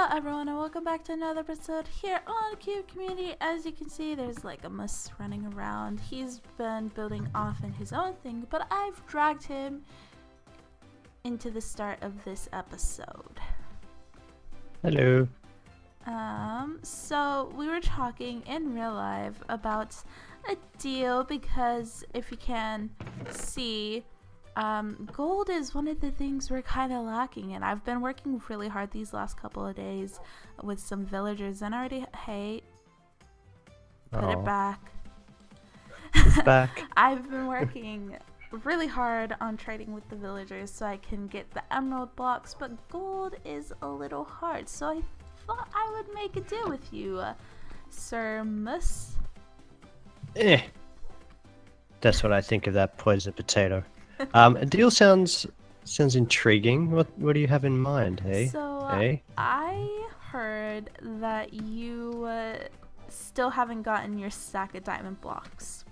Hello everyone and welcome back to another episode here on Cube Community. As you can see, there's like a Mus running around. He's been building off in his own thing, but I've dragged him into the start of this episode. Hello. So we were talking in real life about a deal because if you can see, gold is one of the things we're kind of lacking, and I've been working really hard these last couple of days with some villagers and already, hey, put it back. It's back. I've been working really hard on trading with the villagers so I can get the emerald blocks, but gold is a little hard, so I thought I would make a deal with you, Sir Mus. That's what I think of that poison potato. A deal sounds intriguing. What do you have in mind, hey? So hey? I heard that you still haven't gotten your stack of diamond blocks.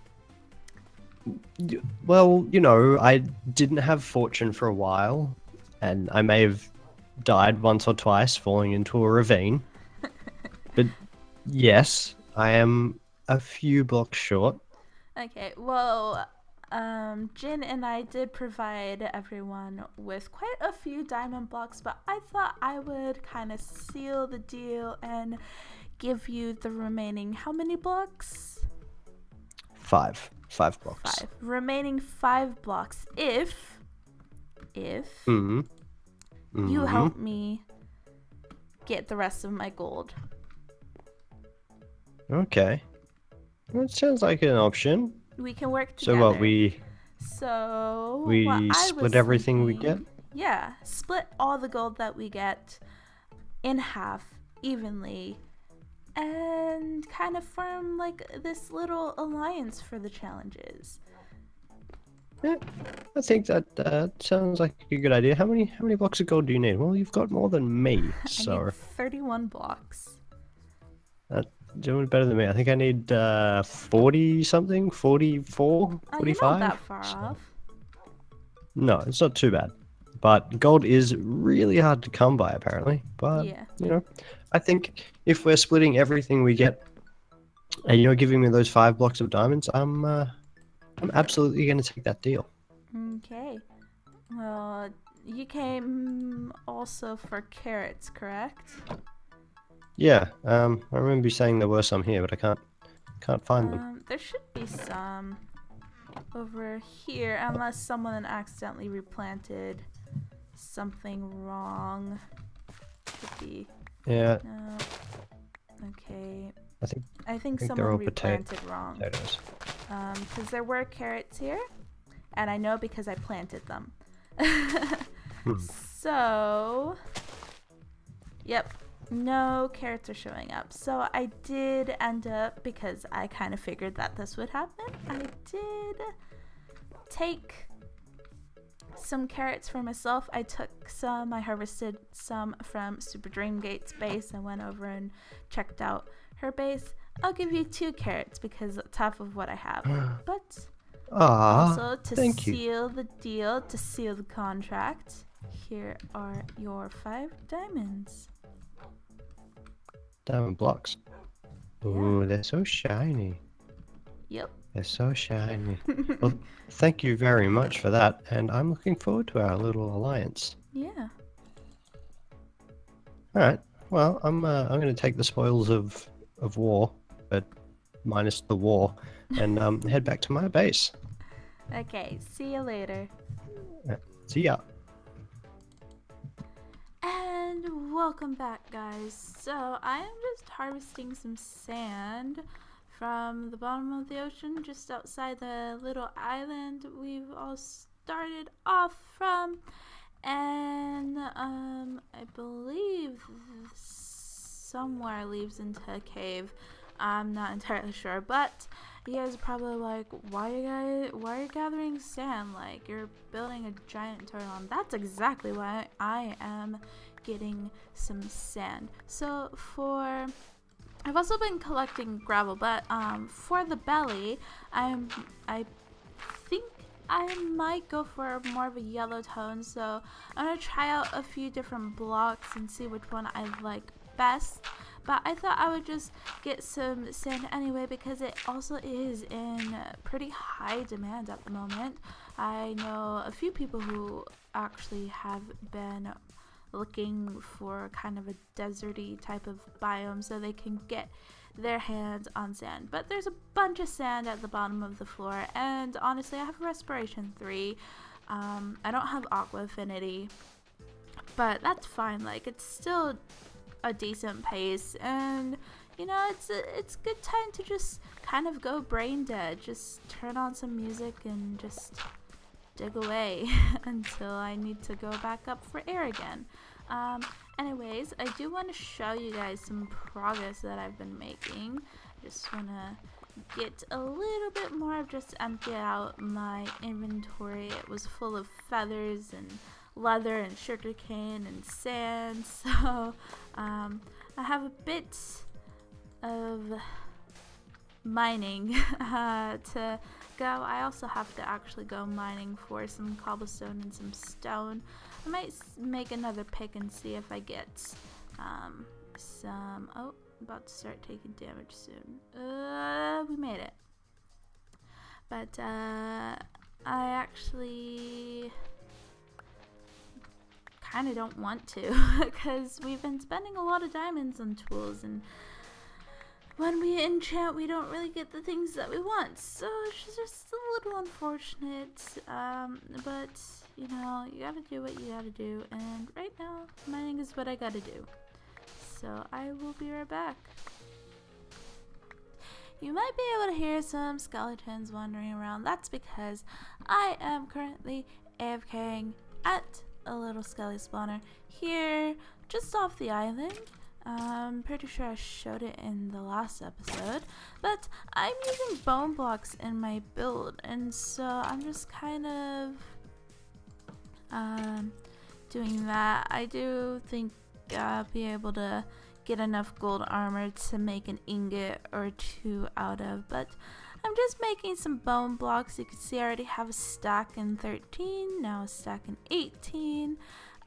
Well, you know, I didn't have fortune for a while, and I may have died once or twice falling into a ravine. But yes, I am a few blocks short. Okay, well, Djinn and I did provide everyone with quite a few diamond blocks, but I thought I would kind of seal the deal and give you the remaining, how many blocks? 5 blocks. 5. Remaining 5 blocks if you help me get the rest of my gold. Okay. Well, it sounds like an option. We can work together. So what, we split everything we get? Yeah, split all the gold that we get in half evenly and kind of form like this little alliance for the challenges. Yeah, I think that sounds like a good idea. How many blocks of gold do you need? Well, you've got more than me, so I need 31 blocks. Doing better than me. I think I need 40 something, 44, 45. You're not that far off. No, it's not too bad. But gold is really hard to come by, apparently. But yeah, you know, I think if we're splitting everything we get, and you're giving me those 5 blocks of diamonds, I'm absolutely going to take that deal. Okay. Well, you came also for carrots, correct? Yeah. I remember you saying there were some here, but I can't find them. There should be some over here, unless someone accidentally replanted something wrong. Could be. Yeah. No. Okay. I think someone replanted wrong. Potatoes. Because there were carrots here, and I know because I planted them. So, yep, no carrots are showing up. So I did end up, because I kind of figured that this would happen, I did take some carrots for myself. I took some, I harvested some from SuperDreamGate's base. I went over and checked out her base. I'll give you 2 carrots because that's half of what I have. But also to seal the deal, to seal the contract, here are your 5 diamonds. Diamond blocks. Ooh, Yeah. they're so shiny. Yep. They're so shiny. Well, thank you very much for that, and I'm looking forward to our little alliance. Yeah. All right. Well, I'm going to take the spoils of war, but minus the war, and head back to my base. Okay. See you later. See ya. And welcome back, guys. So I am just harvesting some sand from the bottom of the ocean, just outside the little island we've all started off from. And I believe somewhere leads into a cave. I'm not entirely sure, but you guys are probably like, why are you gathering sand? Like, you're building a giant turtle. And that's exactly why I am getting some sand. So I've also been collecting gravel, but for the belly, I think I might go for more of a yellow tone, so I'm gonna try out a few different blocks and see which one I like best, but I thought I would just get some sand anyway because it also is in pretty high demand at the moment. I know a few people who actually have been looking for kind of a deserty type of biome so they can get their hands on sand, but there's a bunch of sand at the bottom of the floor, and honestly I have respiration 3. I don't have aqua affinity, but that's fine. Like, it's still a decent pace, and you know, it's a good time to just kind of go brain dead, just turn on some music and just dig away until I need to go back up for air again. Anyways, I do want to show you guys some progress that I've been making. Just want to get a little bit more. I've just emptied out my inventory. It was full of feathers and leather and sugarcane and sand, so I have a bit of mining to go. I also have to actually go mining for some cobblestone and some stone. I might make another pick and see if I get some. Oh, about to start taking damage soon. We made it. But I actually kind of don't want to because we've been spending a lot of diamonds on tools, and when we enchant we don't really get the things that we want, so it's just a little unfortunate, but you know, you gotta do what you gotta do, and right now mining is what I gotta do. So I will be right back. You might be able to hear some skeletons wandering around. That's because I am currently AFKing at a little skelly spawner here just off the island. I'm pretty sure I showed it in the last episode, but I'm using bone blocks in my build, and so I'm just kind of doing that. I do think I'll be able to get enough gold armor to make an ingot or 2 out of, but I'm just making some bone blocks. You can see I already have a stack in 13, now a stack in 18.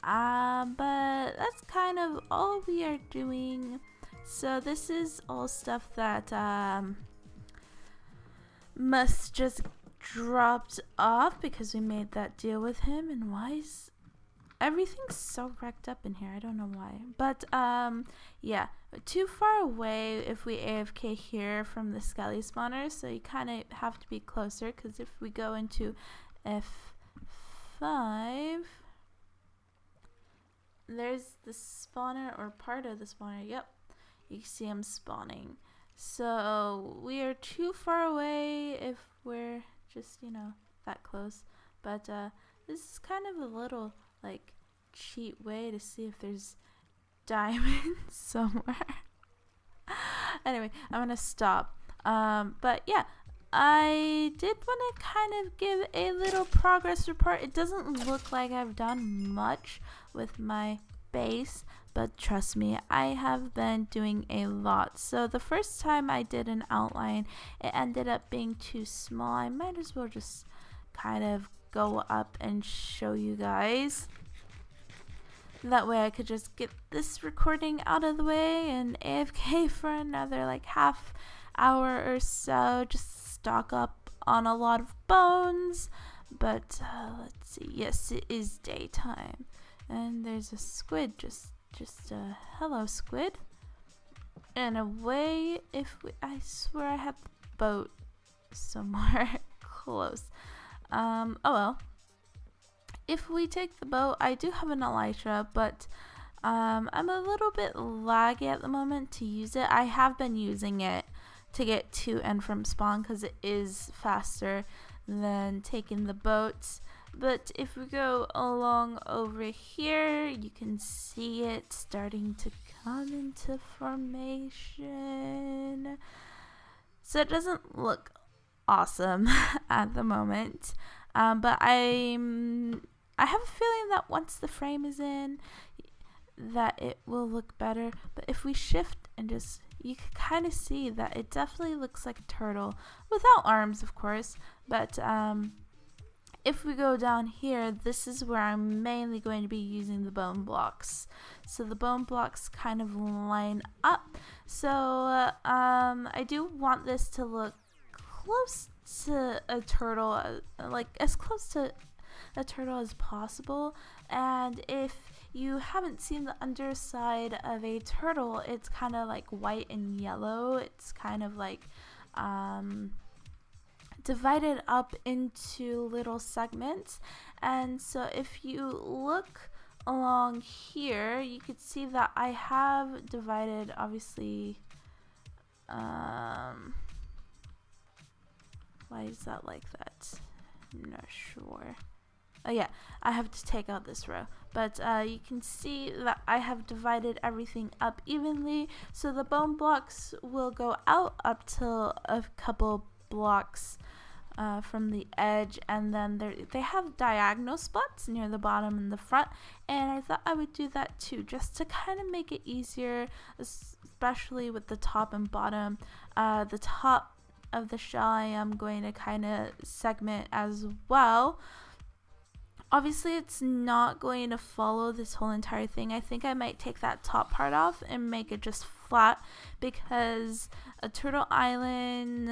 But that's kind of all we are doing. So this is all stuff that Must just dropped off because we made that deal with him. And why is everything's so wrecked up in here? I don't know why. But yeah, too far away if we AFK here from the skelly spawner, so you kind of have to be closer, because if we go into F5, there's the spawner, or part of the spawner. Yep, you can see him spawning. So we are too far away if we're just, you know, that close. But this is kind of a little like cheat way to see if there's diamonds somewhere. Anyway, I'm gonna stop. But yeah, I did want to kind of give a little progress report. It doesn't look like I've done much with my base, but trust me, I have been doing a lot. So the first time I did an outline, it ended up being too small. I might as well just kind of go up and show you guys. That way I could just get this recording out of the way and AFK for another like half hour or so, just stock up on a lot of bones. But let's see, yes, it is daytime, and there's a squid, just hello squid. And away, I swear I had the boat somewhere close. Oh well, if we take the boat, I do have an elytra, but I'm a little bit laggy at the moment to use it. I have been using it to get to and from spawn because it is faster than taking the boats. But if we go along over here, you can see it starting to come into formation. So it doesn't look awesome at the moment, but I have a feeling that once the frame is in, that it will look better. But if we shift and just, you can kind of see that it definitely looks like a turtle without arms, of course. But if we go down here, this is where I'm mainly going to be using the bone blocks. So the bone blocks kind of line up. So I do want this to look close to a turtle, like as close to a turtle as possible. And if you haven't seen the underside of a turtle, it's kind of like white and yellow. It's kind of like divided up into little segments. And so if you look along here, you could see that I have divided, obviously, why is that like that? I'm not sure. Oh yeah, I have to take out this row, but you can see that I have divided everything up evenly, so the bone blocks will go out up till a couple blocks from the edge, and then they have diagonal spots near the bottom and the front, and I thought I would do that too, just to kind of make it easier, especially with the top and bottom. The top of the shell I am going to kind of segment as well. Obviously, it's not going to follow this whole entire thing. I think I might take that top part off and make it just flat, because a turtle island,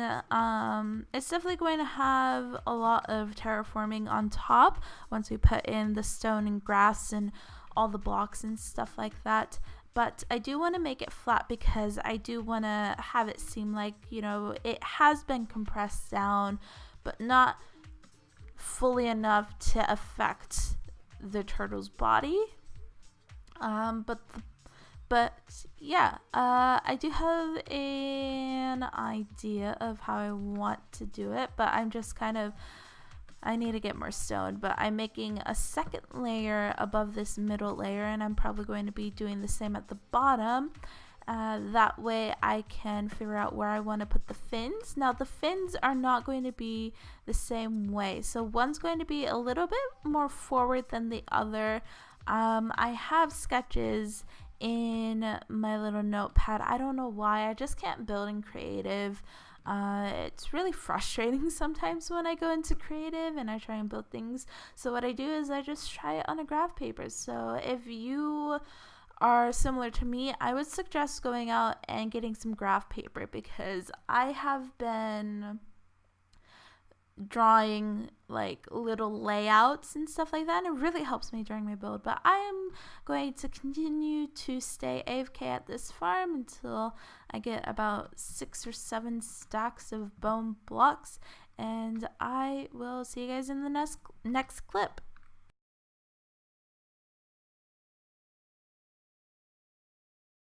it's definitely going to have a lot of terraforming on top once we put in the stone and grass and all the blocks and stuff like that. But I do want to make it flat because I do want to have it seem like, you know, it has been compressed down, but not fully enough to affect the turtle's body. But yeah, I do have an idea of how I want to do it, but I'm just kind of, I need to get more stone, but I'm making a second layer above this middle layer, and I'm probably going to be doing the same at the bottom. That way I can figure out where I want to put the fins. Now the fins are not going to be the same way, so one's going to be a little bit more forward than the other. I have sketches in my little notepad. I don't know why, I just can't build in creative. It's really frustrating sometimes when I go into creative and I try and build things. So what I do is I just try it on a graph paper. So if you are similar to me, I would suggest going out and getting some graph paper, because I have been drawing like little layouts and stuff like that, and it really helps me during my build. But I am going to continue to stay AFK at this farm until I get about 6 or 7 stacks of bone blocks, and I will see you guys in the next clip.